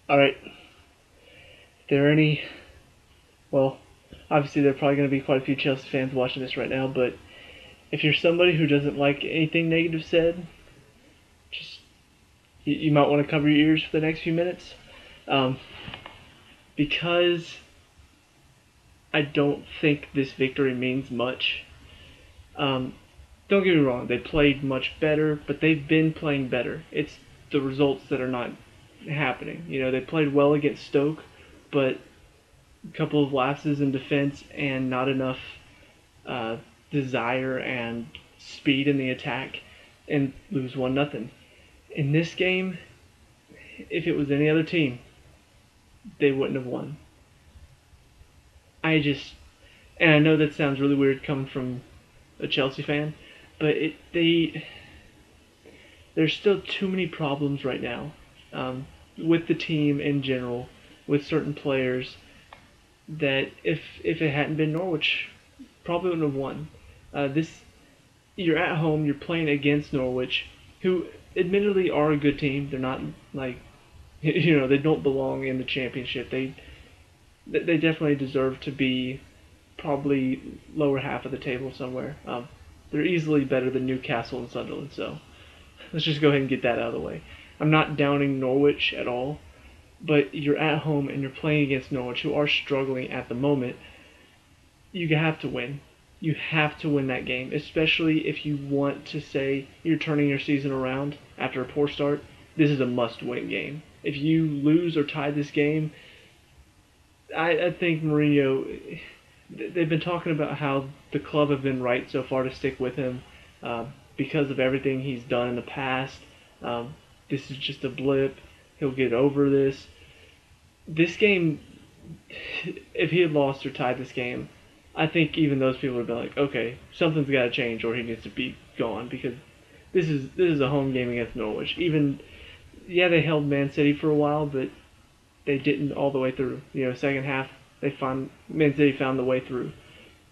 Alright, if there are any, well, obviously there are probably going to be quite a few Chelsea fans watching this right now, but if you're somebody who doesn't like anything negative said, just you might want to cover your ears for the next few minutes, um, because I don't think this victory means much. Don't get me wrong, they played much better, but they've been playing better. It's the results that are not happening. They played well against Stoke, but a couple of lapses in defense and not enough uh, desire and speed in the attack, and lose 1-0. In this game, if it was any other team, they wouldn't have won. And I know that sounds really weird coming from a Chelsea fan, but there's still too many problems right now, with the team in general, with certain players, that if it hadn't been Norwich, probably wouldn't have won. You're at home, you're playing against Norwich, who admittedly are a good team. They're not like they don't belong in the championship. They definitely deserve to be probably lower half of the table somewhere. They're easily better than Newcastle and Sunderland, so let's just go ahead and get that out of the way. I'm not downing Norwich at all, but you're at home and you're playing against Norwich, who are struggling at the moment. You have to win. You have to win that game, especially if you want to say you're turning your season around after a poor start. This is a must-win game. If you lose or tie this game, I think Mourinho, they've been talking about how the club have been right so far to stick with him, because of everything he's done in the past. This is just a blip. He'll get over this. This game, if he had lost or tied this game, I think even those people would be like, okay, something's got to change, or he needs to be gone, because this is a home game against Norwich. Even, yeah, they held Man City for a while, but they didn't all the way through. Second half, Man City found the way through.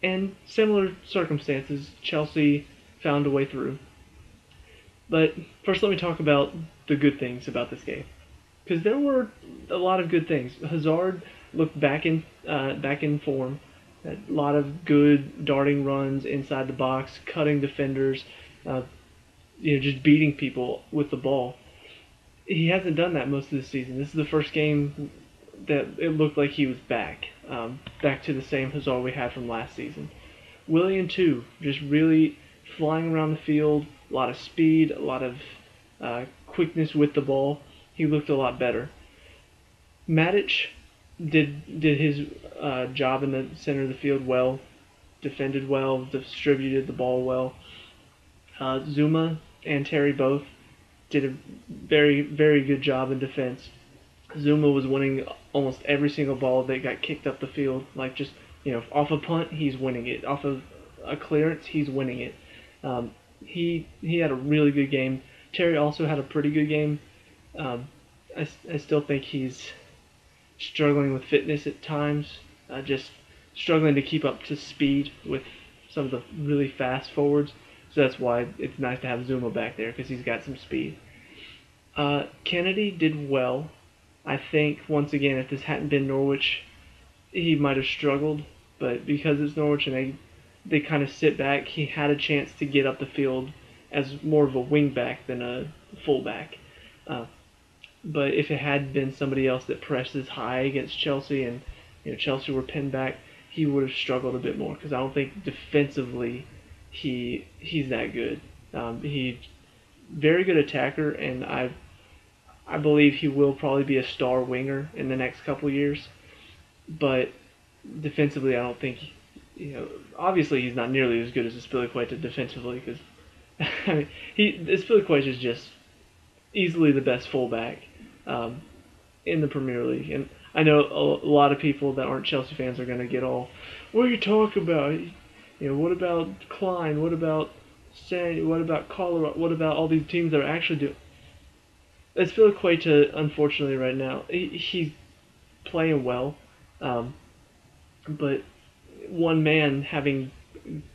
And similar circumstances, Chelsea found a way through. But first, let me talk about the good things about this game, because there were a lot of good things. Hazard looked back in form. A lot of good darting runs inside the box, cutting defenders, just beating people with the ball. He hasn't done that most of the season. This is the first game that it looked like he was back to the same Hazard we had from last season. Willian too, just really flying around the field, a lot of speed, a lot of quickness with the ball. He looked a lot better. Matic did his job in the center of the field well, defended well, distributed the ball well. Zuma and Terry both did a very, very good job in defense. Zuma was winning almost every single ball that got kicked up the field. Like just, off a punt, he's winning it. Off of a clearance, he's winning it. He had a really good game. Terry also had a pretty good game. I still think he's struggling with fitness at times, just struggling to keep up to speed with some of the really fast forwards. So that's why it's nice to have Zuma back there, because he's got some speed. Kennedy did well. I think, once again, if this hadn't been Norwich, he might have struggled. But because it's Norwich and they kind of sit back, he had a chance to get up the field as more of a wing back than a fullback. But if it had been somebody else that presses high against Chelsea and Chelsea were pinned back, he would have struggled a bit more, because I don't think defensively he's that good. He's very good attacker, and I believe he will probably be a star winger in the next couple years. But defensively, I don't think obviously he's not nearly as good as Azpilicueta defensively, because I mean Azpilicueta is just easily the best fullback in the Premier League. And I know a lot of people that aren't Chelsea fans are going to get all, what are you talking about? What about Klein? What about San? What about Colorado? What about all these teams that are actually doing? Azpilicueta, unfortunately, right now, he's playing well, but one man having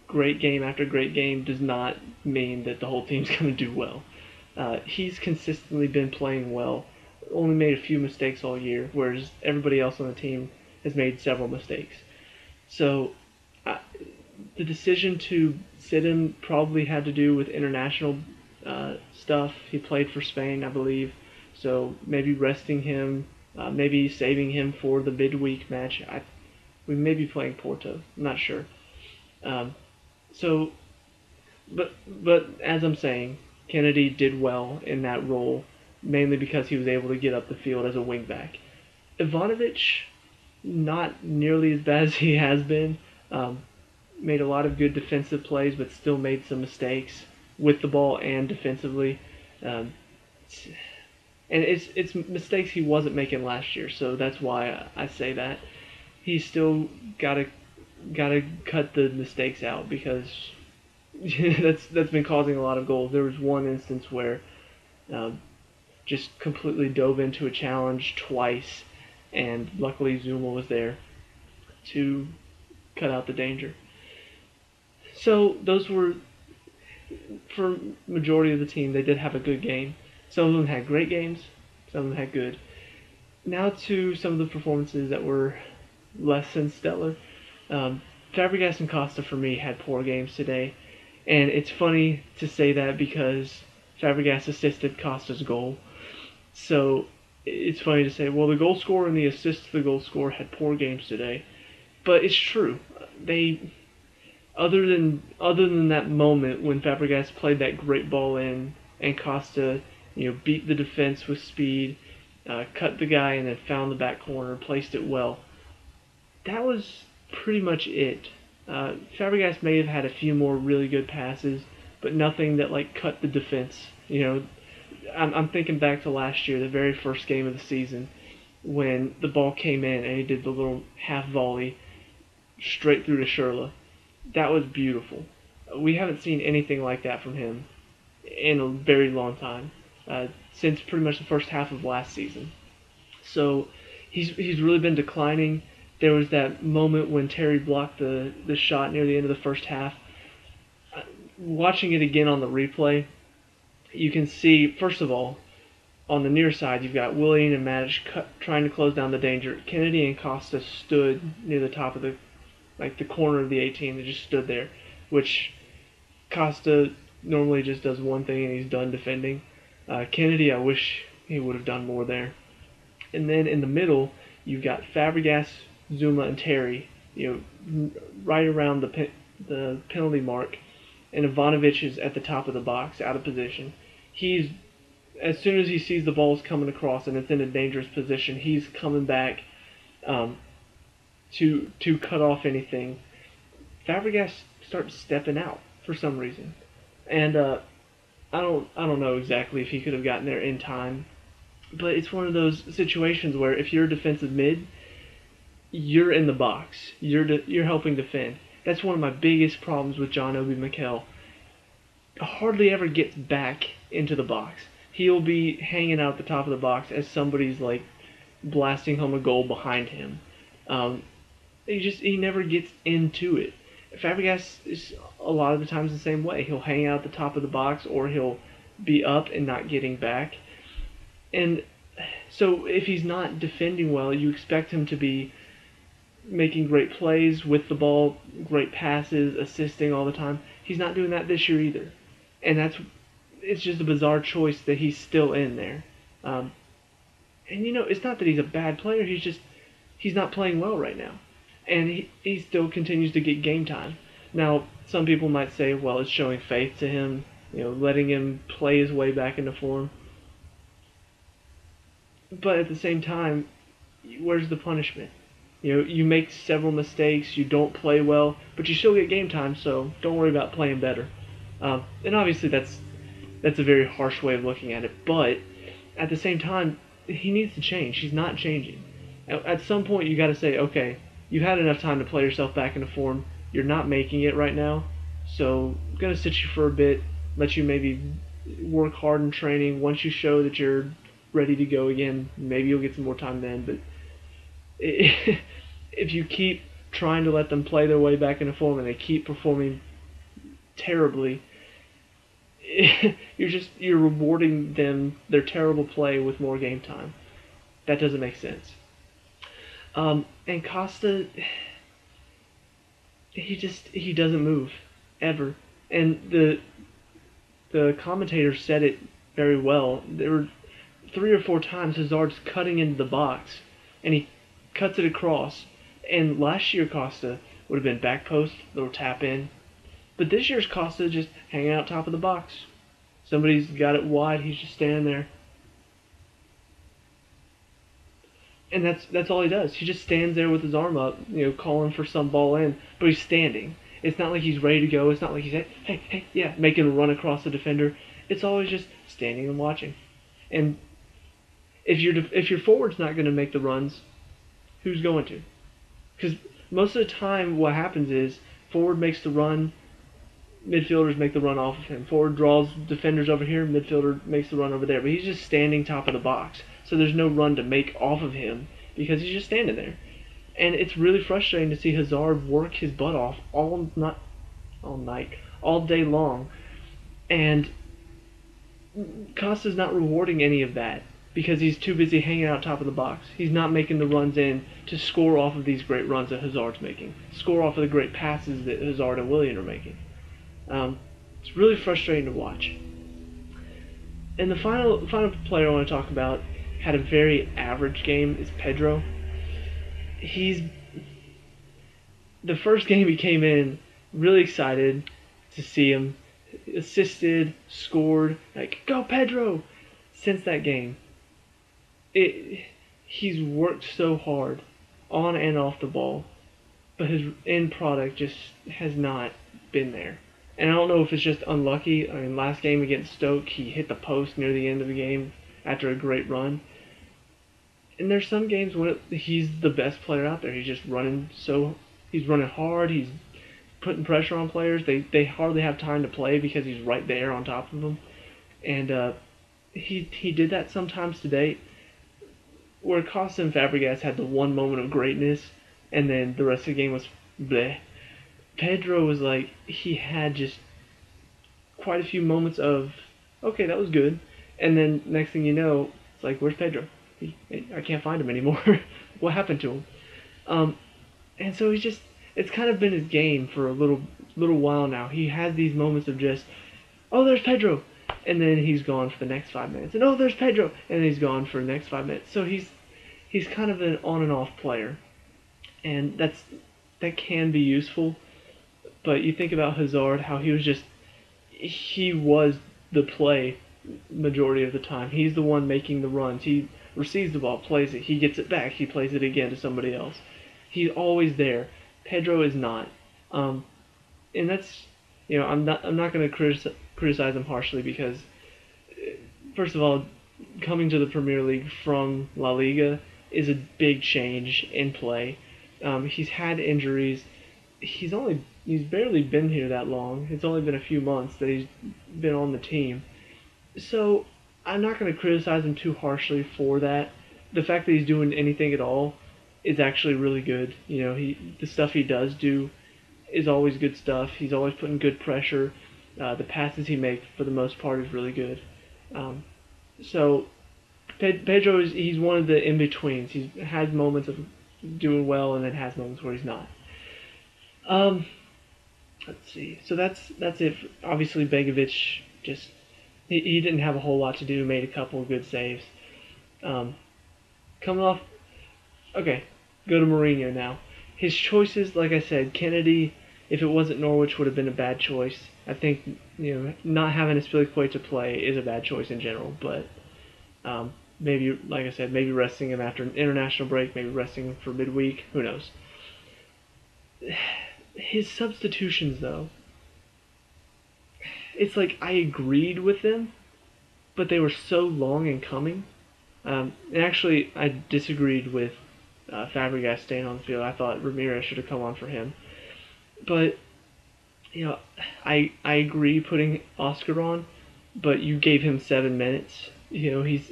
great game after great game does not mean that the whole team's going to do well. He's consistently been playing well. only made a few mistakes all year, whereas everybody else on the team has made several mistakes. So I, the decision to sit him probably had to do with international stuff. He played for Spain, I believe, so maybe resting him, maybe saving him for the midweek match. We may be playing Porto. I'm not sure. Um, so, but as I'm saying, Kennedy did well in that role, mainly because he was able to get up the field as a wingback. Ivanovic, not nearly as bad as he has been. Um, Made a lot of good defensive plays, but still made some mistakes with the ball and defensively. Um, and it's mistakes he wasn't making last year, so that's why I say that. He's still gotta cut the mistakes out because that's been causing a lot of goals. There was one instance where um, just completely dove into a challenge twice, and luckily Zuma was there to cut out the danger. So those were, for majority of the team, they did have a good game. Some of them had great games, some of them had good. Now to some of the performances that were less than stellar. Um, Fabregas and Costa for me had poor games today, and it's funny to say that because Fabregas assisted Costa's goal. So it's funny to say, well, the goal scorer and the assist to the goal scorer had poor games today, but it's true. They other than that moment when Fabregas played that great ball in and Costa, beat the defense with speed, cut the guy and then found the back corner, placed it well. That was pretty much it. Fabregas may have had a few more really good passes, but nothing that like cut the defense. I'm thinking back to last year, the very first game of the season, when the ball came in and he did the little half volley straight through to Schürrle. That was beautiful. We haven't seen anything like that from him in a very long time, since pretty much the first half of last season. So he's really been declining. There was that moment when Terry blocked the shot near the end of the first half. Watching it again on the replay, you can see, first of all, on the near side, you've got Willian and Matic trying to close down the danger. Kennedy and Costa stood near the top of the corner of the 18. They just stood there, which Costa normally just does one thing and he's done defending. Kennedy, I wish he would have done more there. And then in the middle, you've got Fabregas, Zuma, and Terry, right around the penalty mark, and Ivanovic is at the top of the box, out of position. As soon as he sees the ball's coming across and it's in a dangerous position, he's coming back to cut off anything. Fabregas starts stepping out for some reason, and I don't know exactly if he could have gotten there in time, but it's one of those situations where if you're a defensive mid, you're in the box, you're helping defend. That's one of my biggest problems with John Obi Mikel. Hardly ever gets back into the box. He'll be hanging out at the top of the box as somebody's like blasting home a goal behind him. He never gets into it. Fabregas is a lot of the times the same way. He'll hang out at the top of the box or he'll be up and not getting back. And so if he's not defending well, you expect him to be making great plays with the ball, great passes, assisting all the time. He's not doing that this year either. And it's just a bizarre choice that he's still in there. And it's not that he's a bad player, he's not playing well right now. And he still continues to get game time. Now, some people might say, well, it's showing faith to him, letting him play his way back into form. But at the same time, where's the punishment? You make several mistakes, you don't play well, but you still get game time, so don't worry about playing better. And obviously that's a very harsh way of looking at it, but at the same time, he needs to change. He's not changing. At some point, you got to say, okay, you've had enough time to play yourself back into form. You're not making it right now, so I'm going to sit you for a bit, let you maybe work hard in training. Once you show that you're ready to go again, maybe you'll get some more time then, but if you keep trying to let them play their way back into form and they keep performing terribly, you're rewarding them their terrible play with more game time. That doesn't make sense. And Costa, he doesn't move ever. And the commentator said it very well. There were 3 or 4 times Hazard's cutting into the box, and he cuts it across. And last year Costa would have been back post, little tap in. But this year's Costa just hanging out top of the box. Somebody's got it wide, he's just standing there. And that's all he does. He just stands there with his arm up, calling for some ball in, but he's standing. It's not like he's ready to go. It's not like he's hey, yeah, making a run across the defender. It's always just standing and watching. And if your forward's not going to make the runs, who's going to? Because most of the time, what happens is forward makes the run, midfielders make the run off of him. Forward draws defenders over here, midfielder makes the run over there. But he's just standing top of the box. So there's no run to make off of him because he's just standing there. And it's really frustrating to see Hazard work his butt off all day long. And Costa's not rewarding any of that because he's too busy hanging out top of the box. He's not making the runs in to score off of these great runs that Hazard's making, score off of the great passes that Hazard and Willian are making. It's really frustrating to watch. And the final player I want to talk about had a very average game is Pedro. The first game he came in, really excited to see him, assisted, scored, like, go Pedro! Since that game, he's worked so hard, on and off the ball, but his end product just has not been there. And I don't know if it's just unlucky. I mean, last game against Stoke, he hit the post near the end of the game after a great run. And there's some games when he's the best player out there. He's just running he's running hard. He's putting pressure on players. They hardly have time to play because he's right there on top of them. And he did that sometimes today, where Costa and Fabregas had the one moment of greatness, and then the rest of the game was bleh. Pedro was like, he had just quite a few moments of, okay, that was good. And then next thing you know, it's like, where's Pedro? I can't find him anymore. What happened to him? And so it's kind of been his game for a little while now. He has these moments of just, oh, there's Pedro. And then he's gone for the next 5 minutes. And oh, there's Pedro. And then he's gone for the next 5 minutes. So he's kind of an on and off player. And that can be useful. But you think about Hazard, how he was the play majority of the time. He's the one making the runs. He receives the ball, plays it, he gets it back, he plays it again to somebody else. He's always there. Pedro is not. And that's, I'm not going to criticize him harshly because, first of all, coming to the Premier League from La Liga is a big change in play. He's had injuries. He's barely been here that long. It's only been a few months that he's been on the team. So I'm not going to criticize him too harshly for that. The fact that he's doing anything at all is actually really good. The stuff he does do is always good stuff. He's always putting good pressure. The passes he makes, for the most part, is really good. So Pedro he's one of the in-betweens. He has moments of doing well and then has moments where he's not. Let's see. So that's it. Obviously, Begovic just he didn't have a whole lot to do. Made a couple of good saves. Coming off. Okay, go to Mourinho now. His choices, like I said, Kennedy, if it wasn't Norwich, would have been a bad choice. I think not having Aspilicueta to play is a bad choice in general. But maybe, like I said, maybe resting him after an international break, maybe resting him for midweek. Who knows? His substitutions, though, it's like I agreed with them, but they were so long in coming. And actually, I disagreed with Fabregas staying on the field. I thought Ramirez should have come on for him. But, I agree putting Oscar on, but you gave him 7 minutes. He's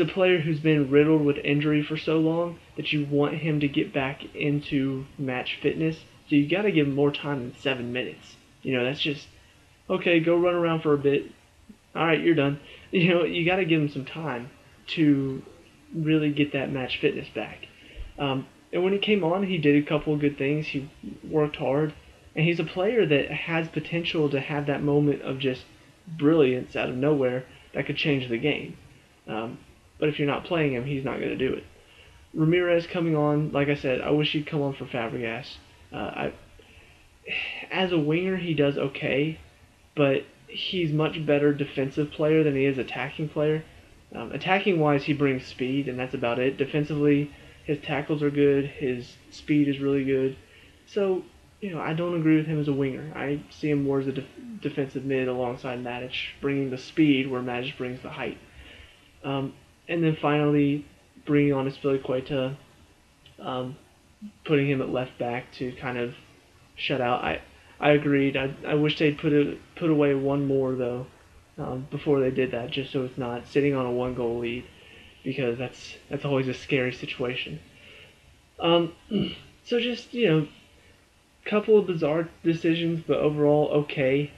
a player who's been riddled with injury for so long that you want him to get back into match fitness. So you got to give him more time than 7 minutes. Okay, go run around for a bit. All right, you're done. You got to give him some time to really get that match fitness back. And when he came on, he did a couple of good things. He worked hard, and he's a player that has potential to have that moment of just brilliance out of nowhere that could change the game. But if you're not playing him, he's not going to do it. Ramirez coming on, like I said, I wish he'd come on for Fabregas. As a winger, he does okay, but he's much better defensive player than he is attacking player. Attacking wise, he brings speed, and that's about it. Defensively, his tackles are good. His speed is really good. So, I don't agree with him as a winger. I see him more as a defensive mid alongside Matic, bringing the speed where Matic brings the height. And then finally, bringing on Aspilicueta, putting him at left back to kind of shut out. I agreed. I wish they'd put away one more though before they did that, just so it's not sitting on a 1-goal lead, because that's always a scary situation. So just couple of bizarre decisions, but overall okay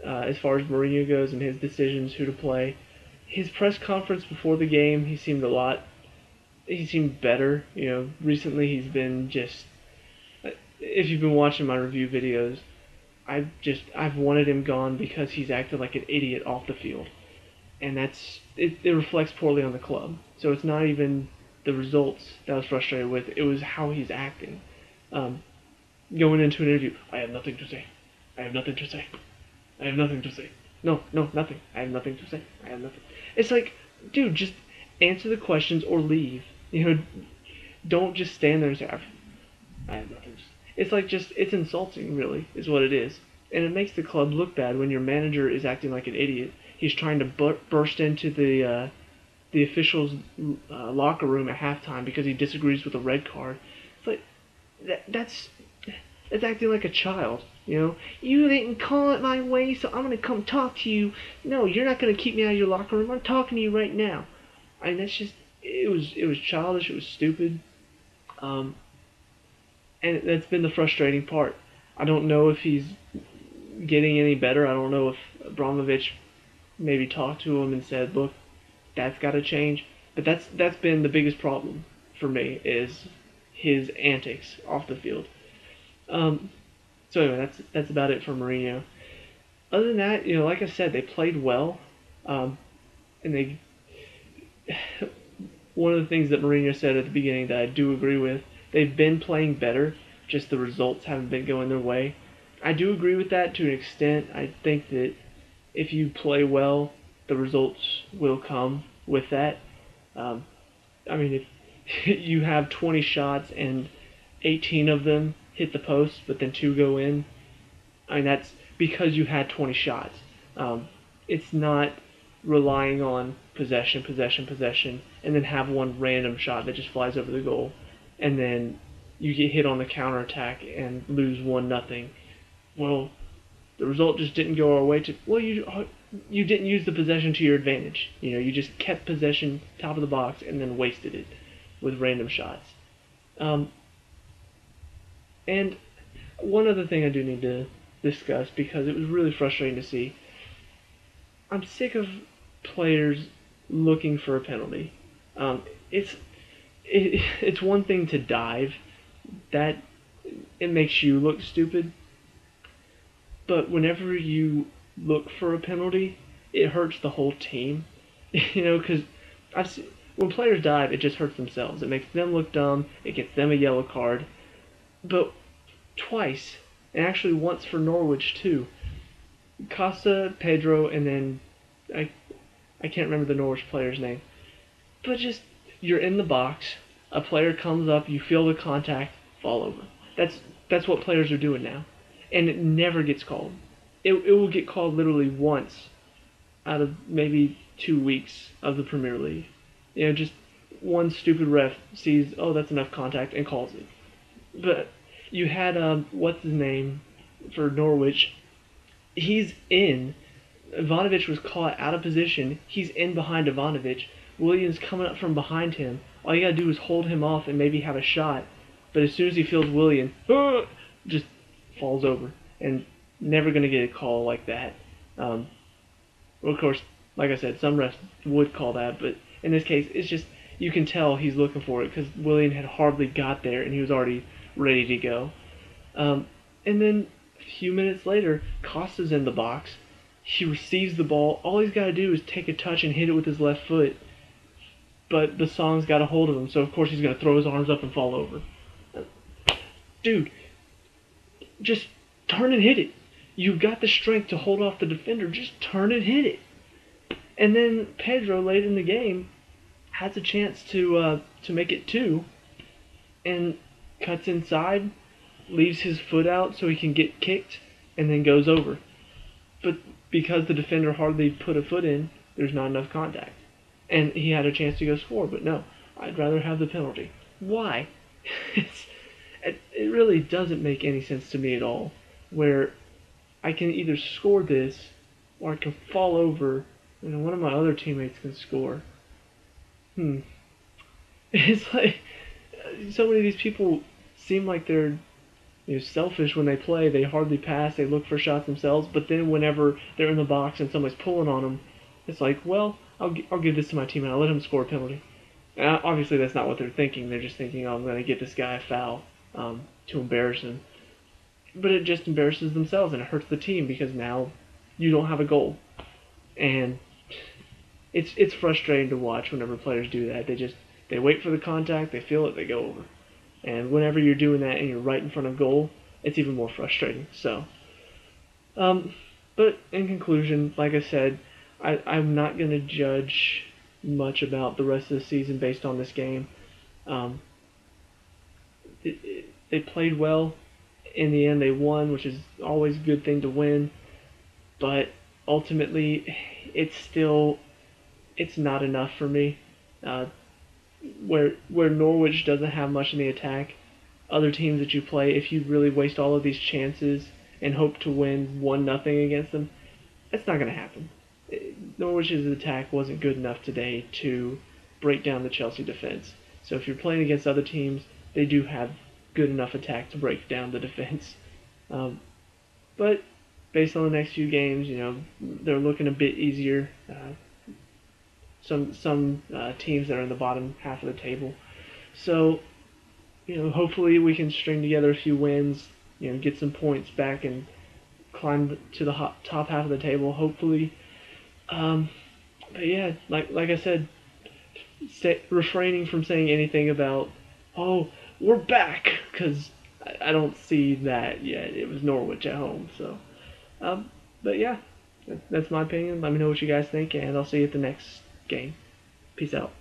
as far as Mourinho goes and his decisions who to play. His press conference before the game, he seemed better. Recently he's been just. If you've been watching my review videos, I've wanted him gone because he's acted like an idiot off the field, and it reflects poorly on the club. So it's not even the results that I was frustrated with; it was how he's acting. Going into an interview, I have nothing to say. I have nothing to say. I have nothing to say. No, nothing. I have nothing to say. I have nothing. It's like, dude, just answer the questions or leave. Don't just stand there and say, I have nothing to say. It's like it's insulting, really, is what it is. And it makes the club look bad when your manager is acting like an idiot. He's trying to burst into the officials' locker room at halftime because he disagrees with a red card. It's like, that's acting like a child. You didn't call it my way, so I'm gonna come talk to you. No, you're not gonna keep me out of your locker room. I'm talking to you right now. I mean, that's just it was childish. It was stupid. And that's been the frustrating part. I don't know if he's getting any better. I don't know if Abramovich maybe talked to him and said, "Look, that's got to change." But that's been the biggest problem for me, is his antics off the field. So anyway, that's about it for Mourinho. Other than that, like I said, they played well, and they. One of the things that Mourinho said at the beginning that I do agree with, they've been playing better, just the results haven't been going their way. I do agree with that to an extent. I think that if you play well, the results will come with that. I mean, if you have 20 shots and 18 of them hit the post, but then 2 go in, I mean, that's because you had 20 shots. It's not relying on possession, and then have one random shot that just flies over the goal, and then you get hit on the counterattack and lose 1-0. Well, the result just didn't go our way. You didn't use the possession to your advantage. You just kept possession top of the box and then wasted it with random shots. And one other thing I do need to discuss, because it was really frustrating to see. I'm sick of players looking for a penalty. It's one thing to dive, that it makes you look stupid. But whenever you look for a penalty, it hurts the whole team. Because when players dive, it just hurts themselves. It makes them look dumb. It gets them a yellow card. But twice, and actually once for Norwich too, Costa, Pedro, and then I can't remember the Norwich player's name. But just, you're in the box, a player comes up, you feel the contact, fall over. That's what players are doing now. And it never gets called. It will get called literally once out of maybe 2 weeks of the Premier League. Just one stupid ref sees, oh, that's enough contact, and calls it. But you had, what's his name, for Norwich, he's in. Ivanovic was caught out of position. He's in behind Ivanovic. Williams coming up from behind him. All you gotta do is hold him off and maybe have a shot. But as soon as he feels William, just falls over. And Never going to get a call like that. Well, of course, like I said, some refs would call that, but in this case, it's just you can tell he's looking for it because Willian had hardly got there and he was already ready to go. And then a few minutes later, Costa's in the box. He receives the ball. All he's got to do is take a touch and hit it with his left foot. But the song's got a hold of him, so of course he's going to throw his arms up and fall over. Dude, just turn and hit it. You've got the strength to hold off the defender. Just turn and hit it. And then Pedro, late in the game, has a chance to make it 2, and cuts inside, leaves his foot out so he can get kicked, and then goes over. But because the defender hardly put a foot in, there's not enough contact. And he had a chance to go score, but no, I'd rather have the penalty. Why? It really doesn't make any sense to me at all, where I can either score this, or I can fall over, and one of my other teammates can score. It's like, so many of these people seem like they're selfish when they play. They hardly pass, they look for shots themselves, but then whenever they're in the box and somebody's pulling on them, it's like, well, I'll give this to my teammate, I'll let him score a penalty. And obviously that's not what they're thinking. They're just thinking, oh, I'm going to get this guy a foul to embarrass him. But it just embarrasses themselves and it hurts the team because now you don't have a goal. And it's frustrating to watch whenever players do that. They wait for the contact, they feel it, they go over. And whenever you're doing that and you're right in front of goal, it's even more frustrating. So, but in conclusion, like I said, I'm not going to judge much about the rest of the season based on this game. They played well. In the end, they won, which is always a good thing to win. But ultimately, it's not enough for me. Where Norwich doesn't have much in the attack, other teams that you play, if you really waste all of these chances and hope to win 1-0 against them, that's not going to happen. Norwich's attack wasn't good enough today to break down the Chelsea defense. So if you're playing against other teams, they do have good enough attack to break down the defense. But based on the next few games, they're looking a bit easier. Some teams that are in the bottom half of the table. So, hopefully we can string together a few wins, get some points back and climb to the top half of the table, hopefully. But yeah, like I said, refraining from saying anything about, oh, we're back, because I don't see that yet. It was Norwich at home, so. But yeah, that's my opinion. Let me know what you guys think, and I'll see you at the next game. Peace out.